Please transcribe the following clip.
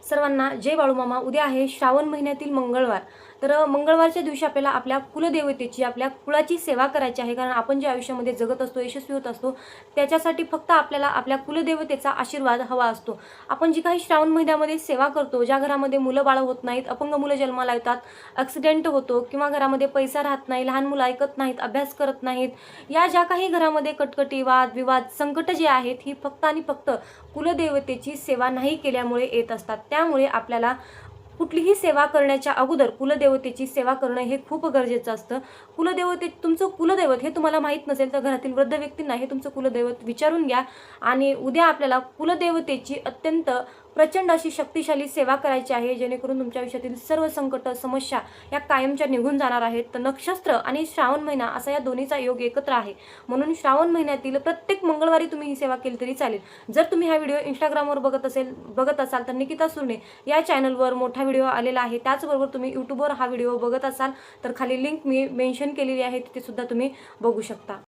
सर्वांना जय बाळूमामा. उद्या आहे श्रावण महिन्यातील मंगळवार. तर मंगळवारच्या दिवशी आपल्याला आपल्या कुलदेवतेची, आपल्या कुळाची सेवा करायची आहे. कारण आपण जे आयुष्यामध्ये जगत असतो, यशस्वी होत असतो, त्याच्यासाठी फक्त आपल्याला आपल्या कुलदेवतेचा आशीर्वाद हवा असतो. आपण जी काही श्रावण महिन्यामध्ये सेवा करतो, ज्या घरामध्ये मुलं बाळ होत नाहीत, अपंग मुलं जन्माला येतात, ॲक्सिडेंट होतो किंवा घरामध्ये पैसा राहत नाही, लहान मुलं ऐकत नाहीत, अभ्यास करत नाहीत, या ज्या काही घरामध्ये कटकटी, वाद विवाद, संकट जे आहेत, ही फक्त आणि फक्त कुलदेवतेची सेवा नाही केल्यामुळे येत असतात. त्यामुळे आपल्याला कुठलीही सेवा करण्याच्या अगोदर कुलदेवतेची सेवा करणं हे खूप गरजेचं असतं. तुमचं कुलदैवत हे तुम्हाला माहीत नसेल तर घरातील वृद्ध व्यक्तींना हे तुमचं कुलदैवत विचारून घ्या. आणि उद्या आपल्याला कुलदेवतेची अत्यंत प्रचंड अशी शक्तिशाली सेवा करायची आहे, जेणेकरून तुमच्या आयुष्यातील सर्व संकट, समस्या या कायमच्या निघून जाणार आहेत. तर नक्षत्र आणि श्रावण महिना असा या दोन्हीचा योग एकत्र आहे, म्हणून श्रावण महिन्यातील प्रत्येक मंगळवारी तुम्ही ही सेवा केली तरी चालेल. जर तुम्ही हा व्हिडिओ इंस्टाग्रामवर बघत असाल तर निकिता सुर्णे या चॅनलवर मोठा व्हिडिओ आलेला आहे. त्याचबरोबर तुम्ही यूट्यूबवर हा व्हिडिओ बघत असाल तर खाली लिंक मी मेन्शन केलेली आहे, तिथे सुद्धा तुम्ही बघू शकता.